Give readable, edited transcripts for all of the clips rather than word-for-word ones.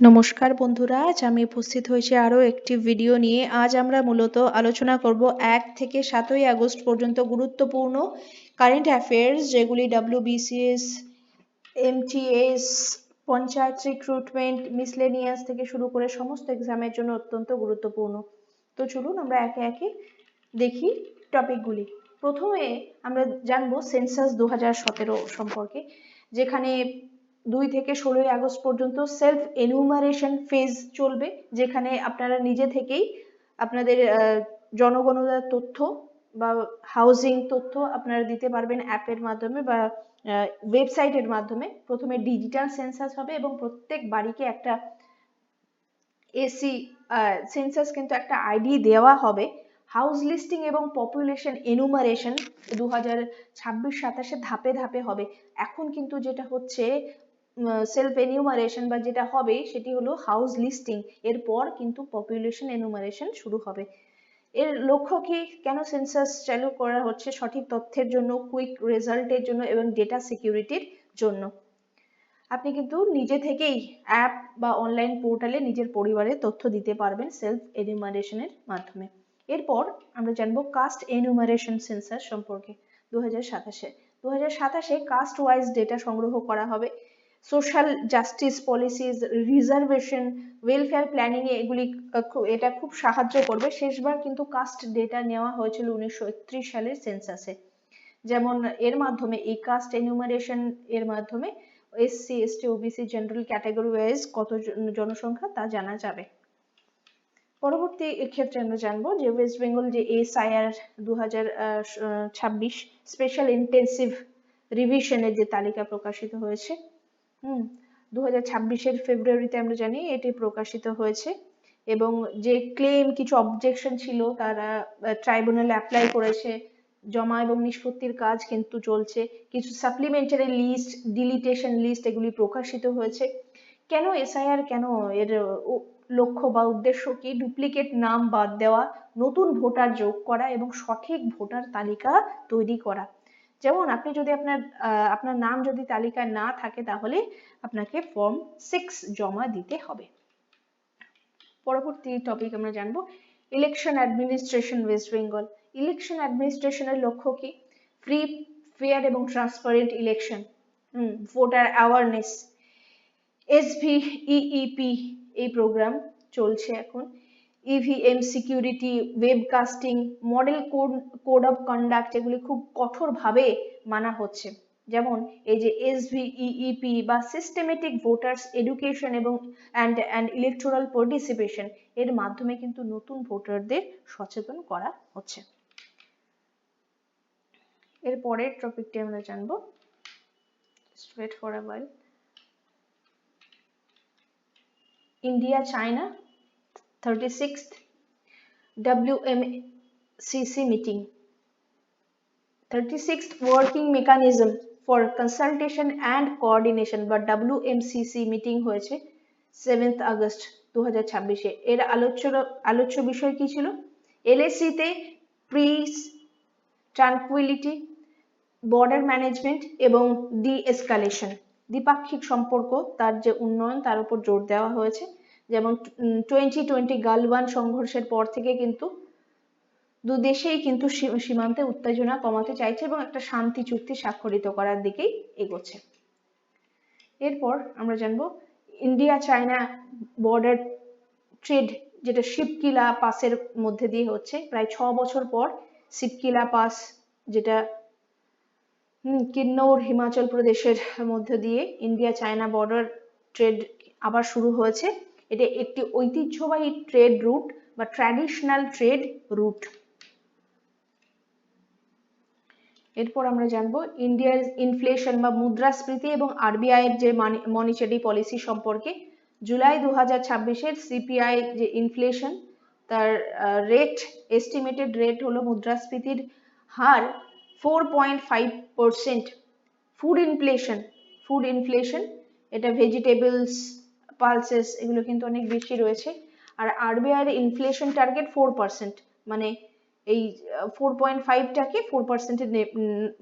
নমস্কার বন্ধুরা, আজ আমি উপস্থিত হয়েছি আরও একটি ভিডিও নিয়ে। আজ আমরা মূলত আলোচনা করব 1 থেকে 7ই আগস্ট পর্যন্ত গুরুত্বপূর্ণ কারেন্ট অ্যাফেয়ার্স, যেগুলি WBCS, MTS, panchayat recruitment, miscellaneous থেকে শুরু করে সমস্ত এক্সামের জন্য অত্যন্ত গুরুত্বপূর্ণ। তো চলুন আমরা একে একে দেখি টপিকগুলি। প্রথমে আমরা জানবো সেন্সাস 2017 সম্পর্কে, যেখানে 2 থেকে 16ই আগস্ট পর্যন্ত সেলফ এনুমারেশন ফেজ চলবে, যেখানে আপনারা নিজে থেকেই আপনাদের জনগণনার তথ্য বা হাউজিং তথ্য আপনারা দিতে পারবেন অ্যাপের মাধ্যমে বা ওয়েবসাইটের মাধ্যমে। প্রথমে ডিজিটাল সেন্সাস হবে এবং প্রত্যেক বাড়িকে একটা সেন্সাস কিন্তু একটা আইডি দেওয়া হবে। হাউস লিস্টিং এবং পপুলেশন এনুমারেশন 2026-27 ধাপে ধাপে হবে। এখন কিন্তু যেটা হচ্ছে সেলফ এনিউমারেশন বা যেটা হবে সেটি হলো হাউস লিস্টিং, এরপর কিন্তু পপুলেশন এনুমারেশন শুরু হবে। এর লক্ষ্য কি, কেন সেন্সাস চালু করা হচ্ছে? সঠিক তথ্যের জন্য, কুইক রেজাল্টের জন্য এবং ডেটা সিকিউরিটির জন্য। আপনি কিন্তু নিজে থেকেই অ্যাপ বা অনলাইন পোর্টালে নিজের পরিবারের তথ্য দিতে পারবেন সেলফ এনিউমারেশনের মাধ্যমে। এরপর আমরা জানবো কাস্ট এনিউমারেশন সেন্সাস সম্পর্কে 2027-এ কাস্ট ওয়াইজ ডেটা সংগ্রহ করা হবে। Social justice policies, reservation, welfare planning এ এটা খুব সাহায্য করবে। শেষবার কিন্তু কাস্ট ডেটা নেওয়া হয়েছিল 1931 সালের সেন্সাসে। যেমন এর মাধ্যমে, এই কাস্ট এনিউমারেশন এর মাধ্যমে SC, ST, OBC general category wise কত জনসংখ্যা তা জানা যাবে। পরবর্তী ক্ষেত্রে আমরা জানবো যে ওয়েস্ট বেঙ্গল যে SIR 2026 স্পেশাল ইন্টেন্সিভ রিভিশনের যে তালিকা প্রকাশিত হয়েছে, 2026-এর ফেব্রুয়ারিতে আমরা জানি এটি প্রকাশিত হয়েছে। এবং যে ক্লেম, কিছু অবজেকশন ছিল, তারা ট্রাইব্যুনালে অ্যাপ্লাই করেছে, জমা এবং নিষ্পত্তির কাজ কিন্তু চলছে। কিছু সাপ্লিমেন্টারি লিস্ট, ডিলিটেশন লিস্ট এগুলি প্রকাশিত হয়েছে। কেন SIR, কেন এর লক্ষ্য বা উদ্দেশ্য কি? ডুপ্লিকেট নাম বাদ দেওয়া, নতুন ভোটার যোগ করা এবং সঠিক ভোটার তালিকা তৈরি করা। যেমন আপনি যদি আপনার নাম যদি তালিকায় না থাকে, তাহলে আপনাকে ফর্ম 6 জমা দিতে হবে। পরবর্তী টপিক আমরা জানবো election administration West Bengal. Election অ্যাডমিনিস্ট্রেশনের লক্ষ্য কি? ফ্রি, ফেয়ার এবং transparent election, voter awareness. SVEEP এই প্রোগ্রাম চলছে এখন। EVM security, webcasting, model code of conduct এগুলি খুব কঠোরভাবে মানা হচ্ছে। যেমন এই যে SVEEP বা সিস্টেমেটিক ভোটার্স এডুকেশন এবং অ্যান্ড ইলেকটোরাল পার্টিসিপেশন, এর মাধ্যমে কিন্তু নতুন ভোটারদের সচেতন করা হচ্ছে। এর পরের টপিকটি আমরা জানবো, wait for a while, India China 36th WMCC meeting, 36th working mechanism for consultation and coordination বা WMCC মিটিং হয়েছে 7th আগস্ট 2026-এ। এর আলোচ্য বিষয় কি ছিল? LAC তে পিস, ট্রানকুইলিটি, বর্ডার ম্যানেজমেন্ট এবং ডি-এসকালেশন, দ্বিপাক্ষিক সম্পর্ক, তার যে উন্নয়ন, তার উপর জোর দেওয়া হয়েছে। যেমন 2020 গালওয়ান সংঘর্ষের পর থেকে কিন্তু দু দেশেই কিন্তু সীমান্তে উত্তেজনা কমাতে চাইছে এবং একটা শান্তি চুক্তি স্বাক্ষরিত করার দিকেই এগোচ্ছে। এরপর আমরা জানবো ইন্ডিয়া চায়না বর্ডার ট্রেড, যেটা শিবকিলা পাসের মধ্যে দিয়ে হচ্ছে। প্রায় 6 বছর পর শিবকিলা পাস, যেটা কিন্নৌর হিমাচল প্রদেশের মধ্যে দিয়ে ইন্ডিয়া চায়না বর্ডার ট্রেড আবার শুরু হয়েছে। এটা একটি ঐতিহ্যবাহী ট্রেড রুট বা ট্র্যাডিশনাল ট্রেড রুট। এরপর আমরা জানবো ইন্ডিয়ার ইনফ্লেশন বা মুদ্রাস্ফীতি এবং RBI এর যে মনিটারি পলিসি সম্পর্কে। জুলাই 2026-এর CPI যে ইনফ্লেশন, তার রেট, এস্টিমেটেড রেট হলো মুদ্রাস্ফীতির হার 4.5%। ফুড ইনফ্লেশন এটা ভেজিটেবলস, পালসেস এগুলো কিন্তু অনেক বেশি রয়েছে। আর RBI এর ইনফ্লেশন টার্গেট 4%, মানে এই 4.5টাকে 4%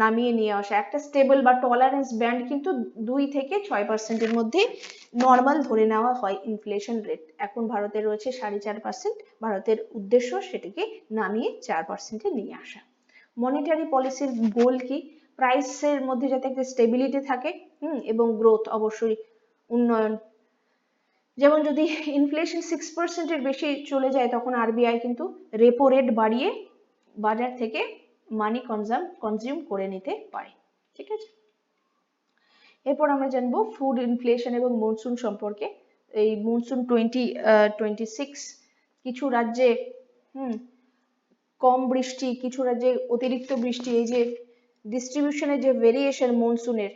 নামিয়ে নিয়ে আসা, একটা স্টেবল বা টলারেন্স ব্যান্ড কিন্তু 2 থেকে 6%-এর মধ্যে নর্মাল ধরে নেওয়া হয় ইনফ্লেশন রেট। এখন ভারতের রয়েছে 4.5%, ভারতের উদ্দেশ্য সেটিকে নামিয়ে 4%-এ নিয়ে আসা। মনিটারি পলিসির গোল কি? প্রাইসের মধ্যে যাতে একটা স্টেবিলিটি থাকে এবং গ্রোথ, অবশ্যই উন্নয়ন। যেমন যদি ইনফ্লেশন 6%-এর বেশি চলে যায় তখন আরবিআই কিন্তু রেপো রেট বাড়িয়ে বাজার থেকে মানি কনজিউম করে নিতে পারে। ঠিক আছে, এরপর আমরা জানবো ফুড ইনফ্লেশন এবং মনসুন সম্পর্কে। এই মনসুন 2026 কিছু রাজ্যে কম বৃষ্টি, কিছু রাজ্যে অতিরিক্ত বৃষ্টি, এই যে ডিস্ট্রিবিউশনের যে ভেরিয়েশন মনসুনের,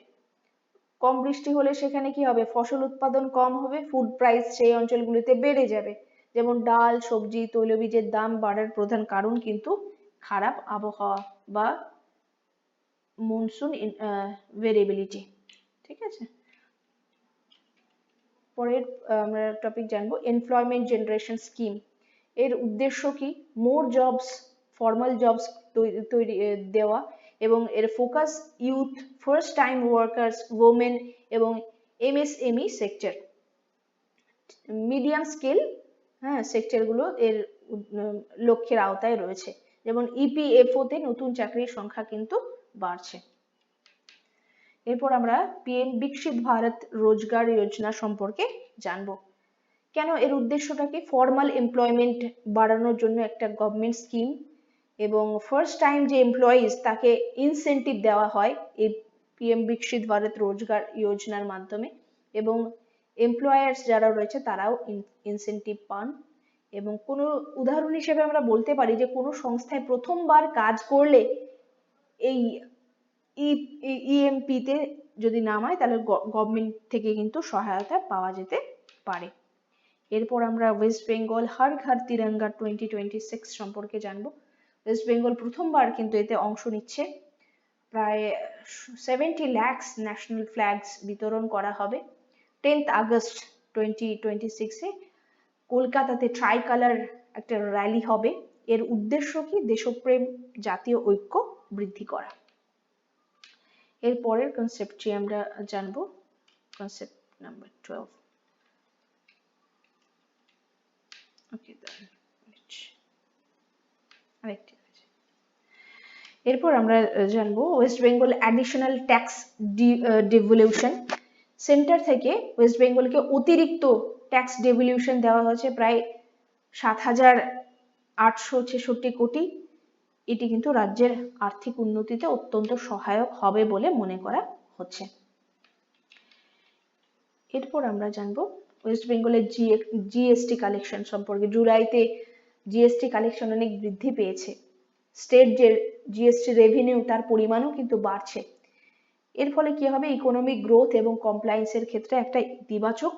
কম বৃষ্টি হলে সেখানে কি হবে? ফসল উৎপাদন কম হবে, ফুড প্রাইস সেই অঞ্চলগুলিতে বেড়ে যাবে। যেমন ডাল, সবজি, তৈলবীজের দাম বাড়ার প্রধান কারণ কিন্তু খারাপ আবহাওয়া বা মনসুন ভেরিয়েবিলিটি। ঠিক আছে, পরের আমরা টপিক জানবো এমপ্লয়মেন্ট জেনারেশন স্কিম। এর উদ্দেশ্য কি? মোর জবস, ফর্মাল জবস তৈরি দেওয়া, এবং এর focus youth, first time workers, women এবং এমএসএমই সেক্টর, মিডিয়াম স্কেল সেক্টরগুলো এর লক্ষ্যের আওতায় রয়েছে। যেমন ইপিএফও তে নতুন চাকরির সংখ্যা কিন্তু বাড়ছে। এরপর আমরা পিএম বিকশিত ভারত রোজগার যোজনা সম্পর্কে জানবো। কেন এর উদ্দেশ্যটা কি? ফর্মাল এমপ্লয়মেন্ট বাড়ানোর জন্য একটা গভর্নমেন্ট স্কিম, এবং ফার্স্ট টাইম যে এমপ্লয়িজ তাকে ইনসেন্টিভ দেওয়া হয় এই পিএম বিকশিত ভারত রোজগার যোজনার মাধ্যমে, এবং এমপ্লয়ার্স যারা রয়েছে তারাও ইনসেন্টিভ পান। এবং কোনো উদাহরণ হিসেবে আমরা বলতে পারি যে কোনো সংস্থায় প্রথমবার কাজ করলে এই ইএমপি-তে যদি নামায় তাহলে গভর্নমেন্ট থেকে কিন্তু সহায়তা পাওয়া যেতে পারে। এরপর আমরা ওয়েস্ট বেঙ্গল হর ঘর তিরঙ্গা 2026 সম্পর্কে জানবো। ওয়েস্ট বেঙ্গল প্রথমবার কিন্তু এতে অংশ নিচ্ছে। প্রায় 70 লাখ ন্যাশনাল ফ্ল্যাগস বিতরণ করা হবে। 10th আগস্ট 2026-এ কলকাতাতে ট্রাই কালার একটা র্যালি হবে। এর উদ্দেশ্য কি? দেশপ্রেম, জাতীয় ঐক্য বৃদ্ধি করা। এর পরের কনসেপ্টটি আমরা জানবো, কনসেপ্ট নাম্বার 12। ওকে, এরপর আমরা জানবো West Bengal additional tax devolution. Centre থেকে ওয়েস্ট বেঙ্গলকে অতিরিক্ত ট্যাক্স ডিভলিউশন দেওয়া হয়েছে প্রায় 7,866 কোটি। এটি কিন্তু রাজ্যের আর্থিক উন্নতিতে অত্যন্ত সহায়ক হবে বলে মনে করা হচ্ছে। এরপর আমরা জানবো ওয়েস্ট বেঙ্গলের জিএসটি কালেকশন সম্পর্কে। জুলাইতে জিএসটি কালেকশন অনেক বৃদ্ধি পেয়েছে। স্টেট যে জিএসটি রেভিনিউ তার পরিমাণও কিন্তু বাড়ছে। এর ফলে কি হবে? ইকোনমিক গ্রোথ এবং কমপ্লায়েন্সের ক্ষেত্রে একটা ইতিবাচক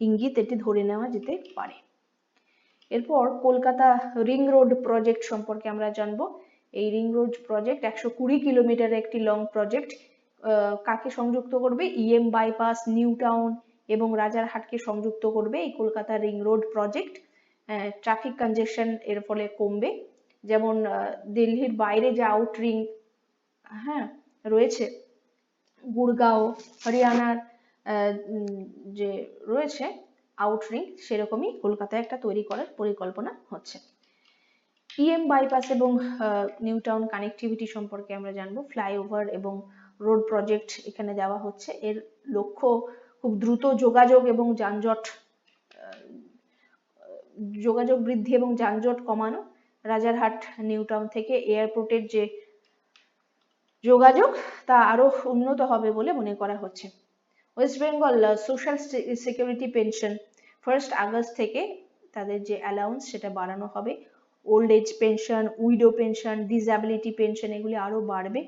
ইঙ্গিত এটি ধরে নেওয়া যেতে পারে। এরপর কলকাতা রিং রোড প্রজেক্ট সম্পর্কে আমরা জানবো। এই রিং রোড প্রজেক্ট 120 কিলোমিটারের একটি লং প্রজেক্ট। কাকে সংযুক্ত করবে? ইএম বাইপাস, নিউ টাউন এবং রাজারহাটকে সংযুক্ত করবে এই Kolkata ring road project. Traffic কনজেশন এর ফলে কমবে। যেমন দিল্লির বাইরে যে আউট রিং রয়েছে, গুড়গাঁও, হরিয়ানার যে রয়েছে আউট রিং, সেরকমই কলকাতায় একটা তৈরি করার পরিকল্পনা হচ্ছে। ইএম বাইপাস এবং নিউ টাউন কানেক্টিভিটি সম্পর্কে আমরা জানবো। ফ্লাইওভার এবং রোড প্রজেক্ট এখানে দেওয়া হচ্ছে। এর লক্ষ্য খুব দ্রুত যোগাযোগ এবং যোগাযোগ বৃদ্ধি এবং যানজট কমানো। রাজারহাট নিউ টাউন থেকে এয়ারপোর্টের যে যোগাযোগ তা আরো উন্নত হবে বলে মনে করা হচ্ছে। West Bengal social security pension 1 August থেকে তাদের যে অ্যালাউন্স সেটা বাড়ানো হবে। Old age pension, widow pension, disability pension এগুলি আরো বাড়বে।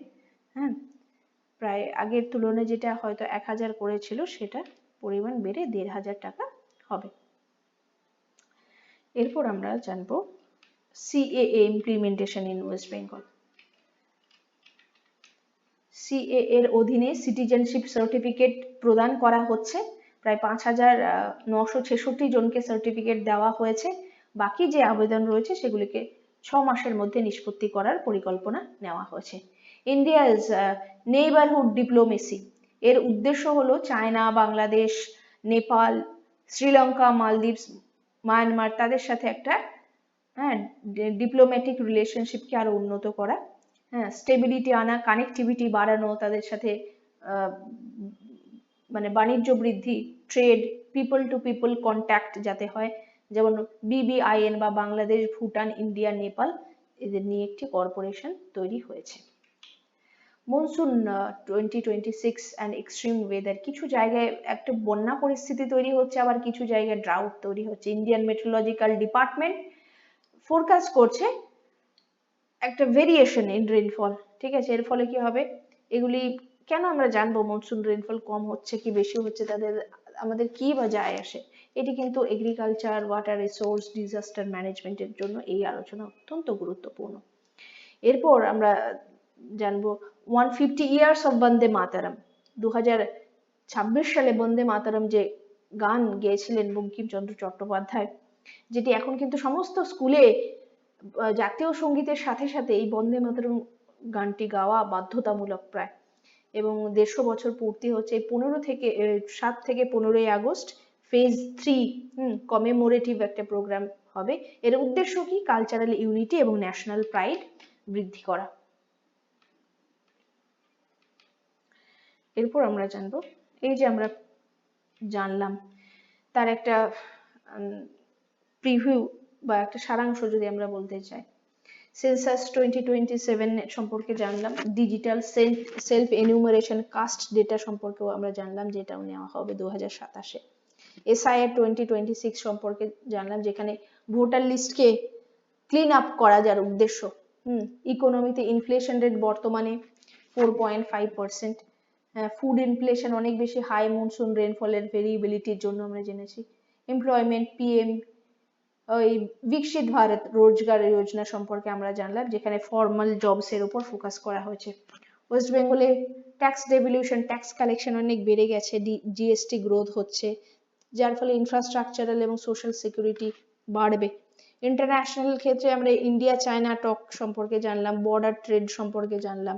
প্রায় আগের তুলনায় যেটা হয়তো 1000 করেছিল সেটা পরিমাণ বেড়ে 1500 টাকা হবে। এরপর আমরা জানবো CAA implementation in West Bengal. CAA এর অধীনে সিটিজেনশিপ সার্টিফিকেট প্রদান করা হচ্ছে। প্রায় 5966 জনকে সার্টিফিকেট দেওয়া হয়েছে। বাকি যে আবেদন রয়েছে সেগুলিকে 6 মাসের মধ্যে নিষ্পত্তি করার পরিকল্পনা নেওয়া হয়েছে। ইন্ডিয়া ইজ নেইবারহুড ডিপ্লোমেসি, এর উদ্দেশ্য হলো চায়না, বাংলাদেশ, নেপাল, শ্রীলঙ্কা, মালদ্বীপ, মায়ানমার তাদের সাথে একটা ডিপ্লোম্যাটিক রিলেশনশিপকে আরো উন্নত করা, স্টেবিলিটি আনা, কানেক্টিভিটি বাড়ানো, তাদের সাথে মানে বাণিজ্য বৃদ্ধি, trade, people to people contact যাতে হয়, যেমন BBIN বা বাংলাদেশ, ভুটান, ইন্ডিয়া, নেপাল এদের নিয়ে একটি কর্পোরেশন তৈরি হয়েছে। মনসুন 2026 অ্যান্ড এক্সট্রিম ওয়েদার, কিছু জায়গায় একটা বন্যা পরিস্থিতি তৈরি হচ্ছে, আবার কিছু জায়গায় ড্রাউট তৈরি হচ্ছে। ইন্ডিয়ান মেট্রোলজিক্যাল ডিপার্টমেন্ট ফোরকাস্ট করছে একটা ভেরিয়েশন ইন রেইনফল, ঠিক আছে। এর ফলে কি হবে, এগুলি কেন আমরা জানবো মনসুন রেইনফল কম হচ্ছে কি বেশি হচ্ছে, তাদের আমাদের কি বা যায় আসে? এটি কিন্তু এগ্রিকালচার, ওয়াটার রিসোর্স, ডিজাস্টার ম্যানেজমেন্টের জন্য এই আলোচনা অত্যন্ত গুরুত্বপূর্ণ। এরপর আমরা জানবো 150 ইয়ার্স অফ বন্দে মাতারম। 2026 সালে বন্দে মাতারম যে গান গেয়েছিলেন বঙ্কিমচন্দ্র চট্টোপাধ্যায়, যেটি এখন কিন্তু সমস্ত স্কুলে জাতীয় সঙ্গীতের সাথে সাথে এই বন্দে মাতরম গানটি গাওয়া বাধ্যতামূলক প্রায়, এবং 150 বছর পূর্তি হচ্ছে 7 থেকে 15ই আগস্ট ফেজ 3 কমেমোরেটিভ একটা প্রোগ্রাম হবে। এর উদ্দেশ্য কি, কালচারাল ইউনিটি এবং ন্যাশনাল প্রাইড বৃদ্ধি করা। এরপর আমরা জানবো, এই যে আমরা জানলাম তার একটা প্রিভিউ বা একটা সারাংশ যদি আমরা বলতে চাই। সেন্সাস 2027 সম্পর্কে জানলাম, digital self enumeration caste data সম্পর্কেও আমরা জানলাম, যেটাও নেওয়া হবে 2027-এ। SIR 2026 সম্পর্কে জানলাম, যেখানে ভোটার লিস্টকে ক্লিন আপ করা যার উদ্দেশ্য। ইকোনমিতে ইনফ্লেশন রেট বর্তমানে 4.5%। ফুড ইনফ্লেশন অনেক বেশি হাই মনসুন রেনফলের ভেরিয়েবিলিটির জন্য আমরা জেনেছি। এমপ্লয়মেন্ট, PM ওই বিকশিত ভারত রোজগার যোজনা সম্পর্কে আমরা জানলাম, যেখানে ফর্মাল জবস এর উপর ফোকাস করা হয়েছে। ওয়েস্ট বেঙ্গলে ট্যাক্স ডেভলিউশন, ট্যাক্স কালেকশন অনেক বেড়ে গেছে, GST গ্রোথ হচ্ছে, যার ফলে ইনফ্রাস্ট্রাকচারাল এবং সোশ্যাল সিকিউরিটি বাড়বে। ইন্টারন্যাশনাল ক্ষেত্রে আমরা ইন্ডিয়া চায়না টক সম্পর্কে জানলাম, বর্ডার ট্রেড সম্পর্কে জানলাম,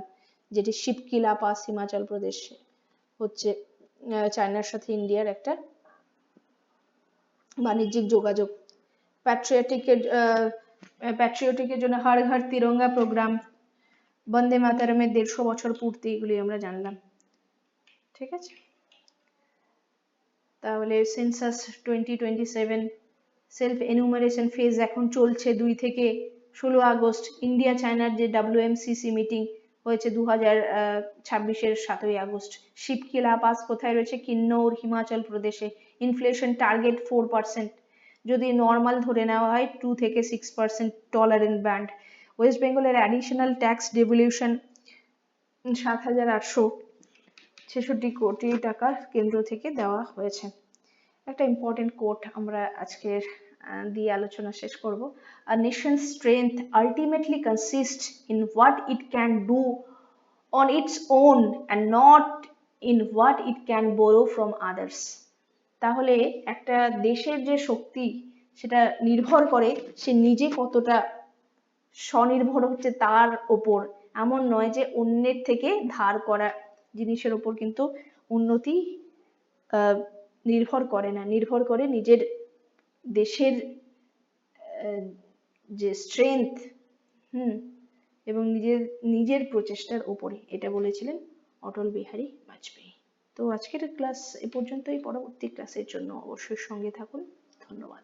যেটি শিবকিলা পাস হিমাচল প্রদেশে হচ্ছে, চায়নার সাথে ইন্ডিয়ার একটা বাণিজ্যিক যোগাযোগ। প্যাট্রিয়টিকের জন্য হর ঘর তিরঙ্গা প্রোগ্রাম, বন্দে মাতরমের 150 বছর পূর্তি, এগুলি আমরা জানলাম, ঠিক আছে। তাহলে সেন্সাস 2027 সেলফ এনুমারেশন ফেজ এখন চলছে 2 থেকে 16 আগস্ট। ইন্ডিয়া চায়নার যে WMCC মিটিং হয়েছে 2026-এর 7ই আগস্ট। শিবকিলা পাস কোথায় রয়েছে, কিন্নৌর হিমাচল প্রদেশে। ইনফ্লেশন টার্গেট 4%, যদি নর্মাল ধরে নেওয়া হয় 2 থেকে 6% টলারেন্ট ব্যান্ড। ওয়েস্ট বেঙ্গলের অ্যাডিশনাল ট্যাক্স ডেভলিউশন 7,866 কোটি টাকা কেন্দ্র থেকে দেওয়া হয়েছে। একটা ইম্পর্টেন্ট কোট আমরা আজকের দিয়ে আলোচনা শেষ করব। A nation's strength ultimately consists in what it can do on its own and not in what it can borrow from others. তাহলে একটা দেশের যে শক্তি সেটা নির্ভর করে সে নিজে কতটা স্বনির্ভর হচ্ছে তার ওপর, এমন নয় যে অন্যের থেকে ধার করা জিনিসের ওপর কিন্তু উন্নতি নির্ভর করে না, নির্ভর করে নিজের দেশের যে স্ট্রেংথ এবং নিজের প্রচেষ্টার উপরে, এটা বলেছিলেন অটল বিহারী বাজপেয়ী। তো আজকের ক্লাস এ পর্যন্তই, পরবর্তী ক্লাসের জন্য অবশ্যই সঙ্গে থাকুন। ধন্যবাদ।